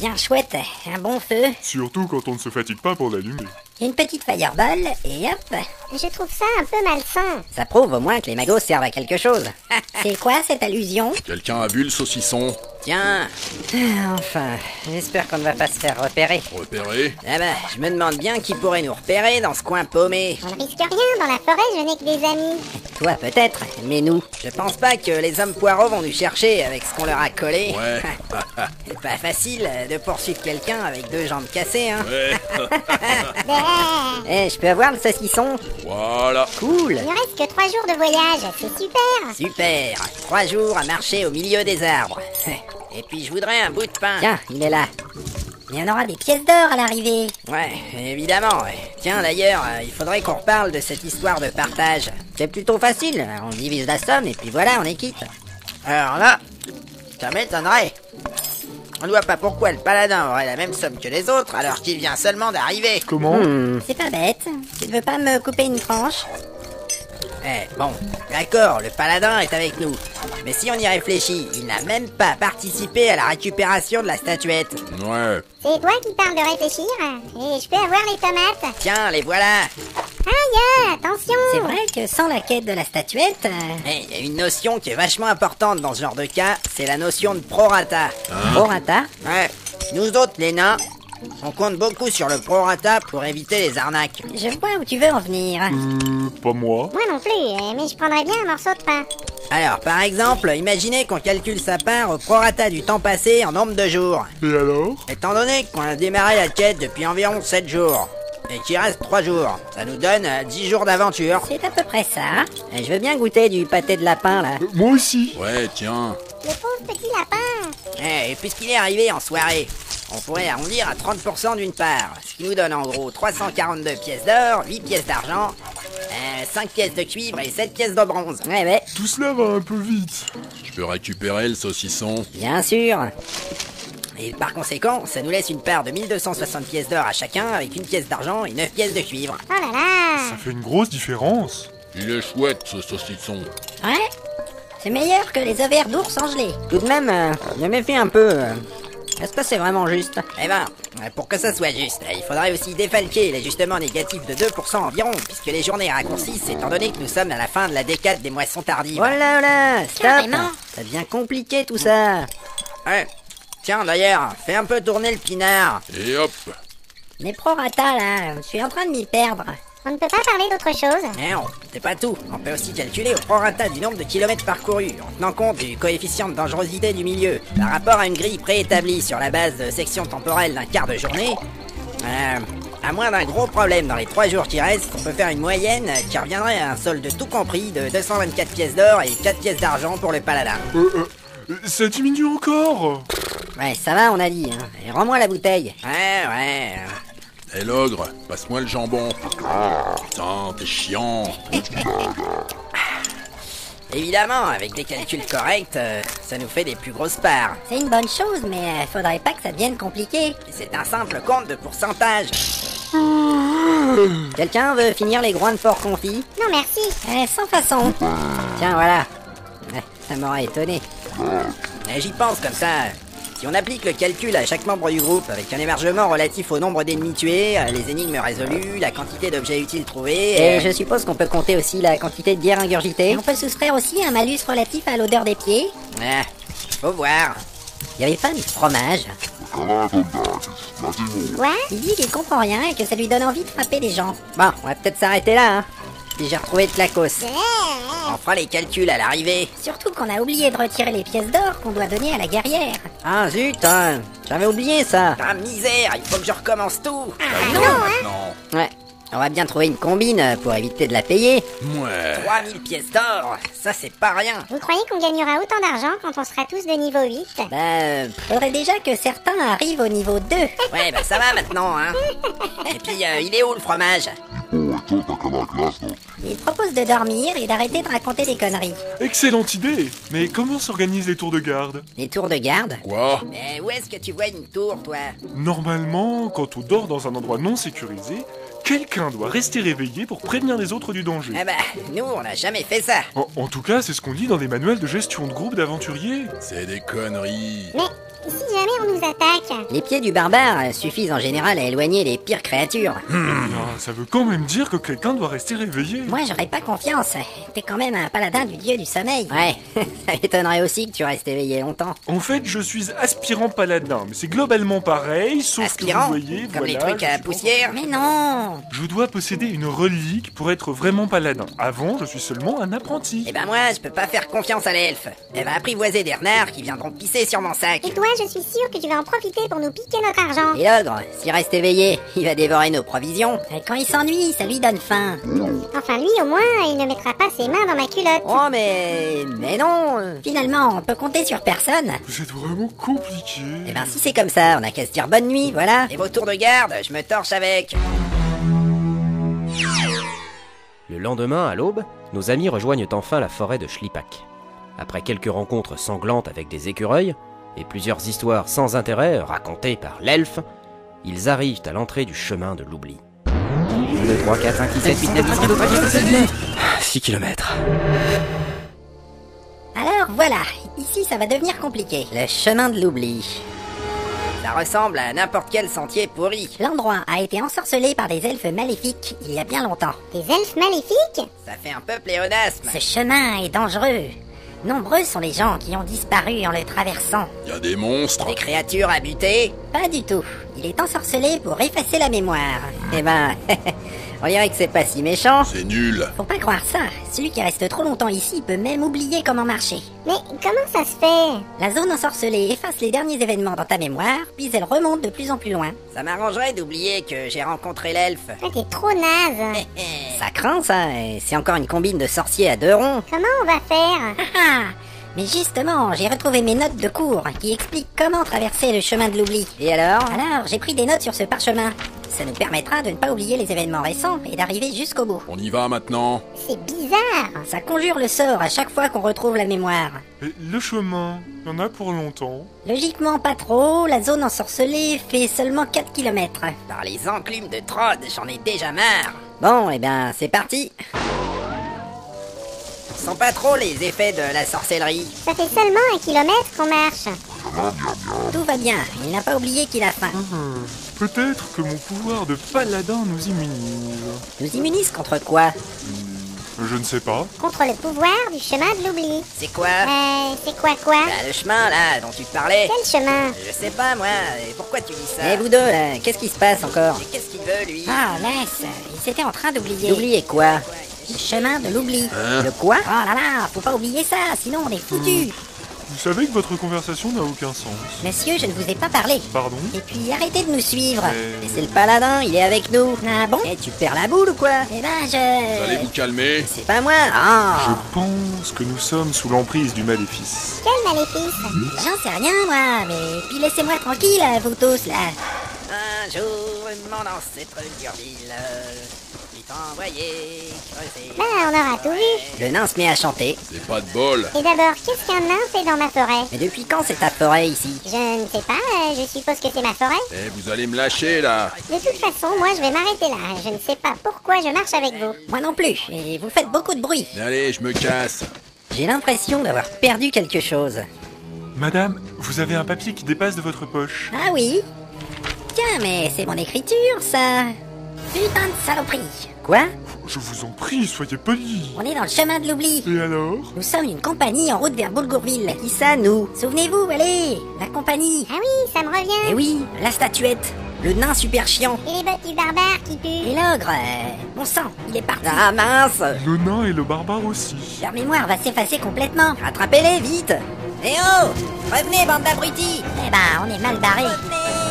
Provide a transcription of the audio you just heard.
bien chouette, un bon feu, Surtout quand on ne se fatigue pas pour l'allumer. une petite fireball, et hop. Je trouve ça un peu malsain. Ça prouve au moins que les magos servent à quelque chose. C'est quoi cette allusion? Quelqu'un a vu le saucisson? Tiens. Enfin, j'espère qu'on ne va pas se faire repérer. Repéré? Ah bah, je me demande bien qui pourrait nous repérer dans ce coin paumé. On ne risque rien, dans la forêt je n'ai que des amis. Toi peut-être, mais nous. Je pense pas que les hommes poireaux vont nous chercher avec ce qu'on leur a collé. Ouais. C'est pas facile de poursuivre quelqu'un avec 2 jambes cassées, hein. Ouais. Eh, je peux avoir le saucisson? Voilà. Cool. Il ne reste que 3 jours de voyage, c'est super. Super. 3 jours à marcher au milieu des arbres. Et puis je voudrais un bout de pain. Tiens, il est là. Mais on aura des pièces d'or à l'arrivée. Ouais, évidemment. Ouais. Tiens, d'ailleurs, il faudrait qu'on reparle de cette histoire de partage. C'est plutôt facile. On divise la somme et puis voilà, on est quitte. Alors là, ça m'étonnerait. On ne voit pas pourquoi le paladin aurait la même somme que les autres alors qu'il vient seulement d'arriver. Comment? C'est pas bête. Tu ne veux pas me couper une tranche? Bon, d'accord, le paladin est avec nous. Mais si on y réfléchit, il n'a même pas participé à la récupération de la statuette. Ouais. C'est toi qui parles de réfléchir. Et je peux avoir les tomates. Tiens, les voilà. Aïe, attention. C'est vrai que sans la quête de la statuette... Il y a une notion qui est vachement importante dans ce genre de cas, c'est la notion de prorata. Prorata? Ouais. Nous autres, les nains, on compte beaucoup sur le prorata pour éviter les arnaques. Je vois où tu veux en venir. Pas moi. Moi non plus, mais je prendrais bien un morceau de pain. Alors, par exemple, imaginez qu'on calcule sa part au prorata du temps passé en nombre de jours. Et alors? Étant donné qu'on a démarré la quête depuis environ 7 jours, et qu'il reste 3 jours, ça nous donne 10 jours d'aventure. C'est à peu près ça. Et je veux bien goûter du pâté de lapin, là. Moi aussi. Ouais, tiens. Le pauvre petit lapin. Et puisqu'il est arrivé en soirée, on pourrait arrondir à 30% d'une part, ce qui nous donne en gros 342 pièces d'or, 8 pièces d'argent, 5 pièces de cuivre et 7 pièces de bronze. Ouais, Tout cela va un peu vite. Je peux récupérer le saucisson? bien sûr. Et par conséquent, ça nous laisse une part de 1260 pièces d'or à chacun, avec une pièce d'argent et 9 pièces de cuivre. Oh là là. Ça fait une grosse différence. Il est chouette, ce saucisson. Ouais. C'est meilleur que les ovaires d'ours en gelée. Tout de même, je me méfie un peu. Est-ce que c'est vraiment juste? Eh ben, pour que ça soit juste, il faudrait aussi défalquer l'ajustement négatif de 2% environ, puisque les journées raccourcissent étant donné que nous sommes à la fin de la décade des moissons tardives. Oh là, stop! Carrément. Ça devient compliqué tout ça. Ouais. Tiens, d'ailleurs, fais un peu tourner le pinard. Et hop. Les prorata là, je suis en train de m'y perdre. On ne peut pas parler d'autre chose. Mais non, c'est pas tout. On peut aussi calculer au prorata du nombre de kilomètres parcourus, en tenant compte du coefficient de dangerosité du milieu, par rapport à une grille préétablie sur la base de section temporelle d'un quart de journée. À moins d'un gros problème dans les 3 jours qui restent, on peut faire une moyenne qui reviendrait à un solde tout compris de 224 pièces d'or et 4 pièces d'argent pour le paladin. Ça diminue encore. Ouais, ça va, on a dit, hein. Et rends-moi la bouteille. Ouais. Et l'ogre, passe-moi le jambon. Putain, t'es chiant. Évidemment, avec des calculs corrects, ça nous fait des plus grosses parts. C'est une bonne chose, mais faudrait pas que ça devienne compliqué. Et c'est un simple compte de pourcentage. Quelqu'un veut finir les groins de porc confits? Non merci. Sans façon. Tiens, voilà. Ça m'aurait étonné. J'y pense comme ça. Si on applique le calcul à chaque membre du groupe, avec un émargement relatif au nombre d'ennemis tués, les énigmes résolues, la quantité d'objets utiles trouvés... Et je suppose qu'on peut compter aussi la quantité de bière ingurgitée. Et on peut soustraire aussi un malus relatif à l'odeur des pieds. Faut voir. Il y avait pas du fromage? Quoi? Il dit qu'il comprend rien et que ça lui donne envie de frapper les gens. Bon, on va peut-être s'arrêter là, hein. Puis j'ai retrouvé le clacos. On fera les calculs à l'arrivée. Surtout qu'on a oublié de retirer les pièces d'or qu'on doit donner à la guerrière. Ah zut, hein. J'avais oublié ça. Ah misère, il faut que je recommence tout. Non. Ouais, on va bien trouver une combine pour éviter de la payer. Ouais. 3000 pièces d'or, ça c'est pas rien. Vous croyez qu'on gagnera autant d'argent quand on sera tous de niveau 8? Faudrait déjà que certains arrivent au niveau 2. Ouais, ça va maintenant, hein. Et puis, il est où le fromage? Il propose de dormir et d'arrêter de raconter des conneries. Excellente idée. Mais comment s'organisent les tours de garde? Les tours de garde? Quoi? Mais où est-ce que tu vois une tour, toi? Normalement, quand on dort dans un endroit non sécurisé, quelqu'un doit rester réveillé pour prévenir les autres du danger. Nous, on n'a jamais fait ça. En tout cas, c'est ce qu'on dit dans les manuels de gestion de groupe d'aventuriers. C'est des conneries. Mais Et si jamais on nous attaque? Les pieds du barbare suffisent en général à éloigner les pires créatures. Ah, ça veut quand même dire que quelqu'un doit rester réveillé. Moi, j'aurais pas confiance. T'es quand même un paladin du dieu du sommeil. Ouais, ça m'étonnerait aussi que tu restes éveillé longtemps. En fait, je suis aspirant paladin, mais c'est globalement pareil, sauf Aspirant, que vous voyez, comme les voilà, trucs à poussière. Mais non! je dois posséder une relique pour être vraiment paladin. Avant, je suis seulement un apprenti. Eh ben moi, je peux pas faire confiance à l'elfe. Elle va apprivoiser des renards qui viendront pisser sur mon sac. Et toi, je suis sûre que tu vas en profiter pour nous piquer notre argent. Et l'ogre, s'il reste éveillé, il va dévorer nos provisions. Et quand il s'ennuie, ça lui donne faim. Enfin, lui, au moins, il ne mettra pas ses mains dans ma culotte. Oh mais non. Finalement, on peut compter sur personne. Vous êtes vraiment compliqué. Eh ben si c'est comme ça, on a qu'à se dire bonne nuit, voilà. Et vos tours de garde, je me torche avec. Le lendemain, à l'aube, nos amis rejoignent enfin la forêt de Schlippack. Après quelques rencontres sanglantes avec des écureuils, et plusieurs histoires sans intérêt racontées par l'elfe, ils arrivent à l'entrée du chemin de l'oubli. 1, 2, 3, 4, 5, 6, 7, 8, 9, 10, 11, 12, 13, 14, 6 kilomètres. Alors voilà, ici ça va devenir compliqué. Le chemin de l'oubli. Ça ressemble à n'importe quel sentier pourri. L'endroit a été ensorcelé par des elfes maléfiques il y a bien longtemps. Des elfes maléfiques? Ça fait un peu pléonasme. Ce chemin est dangereux. Nombreux sont les gens qui ont disparu en le traversant. Y a des monstres. Des créatures à buter. Pas du tout. Il est ensorcelé pour effacer la mémoire. Eh ben, on dirait que c'est pas si méchant. C'est nul. Faut pas croire ça. Celui qui reste trop longtemps ici peut même oublier comment marcher. Mais comment ça se fait? La zone ensorcelée efface les derniers événements dans ta mémoire, puis elle remonte de plus en plus loin. Ça m'arrangerait d'oublier que j'ai rencontré l'elfe. T'es trop naze. Ça craint ça, et c'est encore une combine de sorciers à 2 ronds. Comment on va faire? Mais justement, j'ai retrouvé mes notes de cours qui expliquent comment traverser le chemin de l'oubli. Et alors? Alors, j'ai pris des notes sur ce parchemin. Ça nous permettra de ne pas oublier les événements récents et d'arriver jusqu'au bout. On y va maintenant. C'est bizarre. Ça conjure le sort à chaque fois qu'on retrouve la mémoire. Et le chemin, y en a pour longtemps. Logiquement pas trop, la zone ensorcelée fait seulement 4 km. Par les enclumes de Trod, j'en ai déjà marre. Bon, eh ben, c'est parti. Ce sont pas trop les effets de la sorcellerie. Ça fait seulement 1 kilomètre qu'on marche. Tout va bien, il n'a pas oublié qu'il a faim. Peut-être que mon pouvoir de paladin nous immunise. Nous immunise contre quoi? Je ne sais pas. Contre le pouvoir du chemin de l'oubli. C'est quoi? C'est quoi? Bah, le chemin, là, dont tu parlais. Quel chemin? Je sais pas, moi. Et pourquoi tu dis ça? Eh, vous deux, là, qu'est-ce qui se passe encore? Et qu'est-ce qu'il veut, lui? Ah, laisse, il s'était en train d'oublier. D'oublier quoi? Le chemin de l'oubli. Le quoi? Oh là là, faut pas oublier ça, sinon on est foutus. Vous savez que votre conversation n'a aucun sens. Monsieur, je ne vous ai pas parlé. Pardon? Et puis arrêtez de nous suivre. Mais c'est le paladin, il est avec nous. Ah bon? Eh, tu perds la boule ou quoi? Eh ben, Vous allez vous calmer. C'est pas moi. Ah. Je pense que nous sommes sous l'emprise du maléfice. Quel maléfice? J'en sais rien, moi, mais puis laissez-moi tranquille, vous tous, là. Un jour, mon ancêtre Gurville est envoyé creuser. Ben, on aura tout vu. Le nain se met à chanter. C'est pas de bol. Et d'abord, qu'est-ce qu'un nain fait dans ma forêt? Mais depuis quand c'est ta forêt ici? Je ne sais pas, je suppose que c'est ma forêt. Eh, vous allez me lâcher là. De toute façon, moi je vais m'arrêter là. Je ne sais pas pourquoi je marche avec vous. Moi non plus, et vous faites beaucoup de bruit. Allez, je me casse. J'ai l'impression d'avoir perdu quelque chose. Madame, vous avez un papier qui dépasse de votre poche. Ah oui? Tiens, mais c'est mon écriture, ça. Putain de saloperie. Quoi? Je vous en prie, soyez poli. On est dans le chemin de l'oubli. Et alors? Nous sommes une compagnie en route vers Boulgourville. Qui ça, nous? Souvenez-vous, allez, la compagnie. Ah oui, ça me revient. Eh oui, la statuette. Le nain super chiant. Et les bottes du barbare qui puent. Et l'ogre, bon sang, il est parti. Ah mince! Le nain et le barbare aussi. Leur mémoire va s'effacer complètement. Rattrapez-les, vite! Eh oh! Revenez, bande d'abrutis! Eh ben, on est mal barrés. Revenez!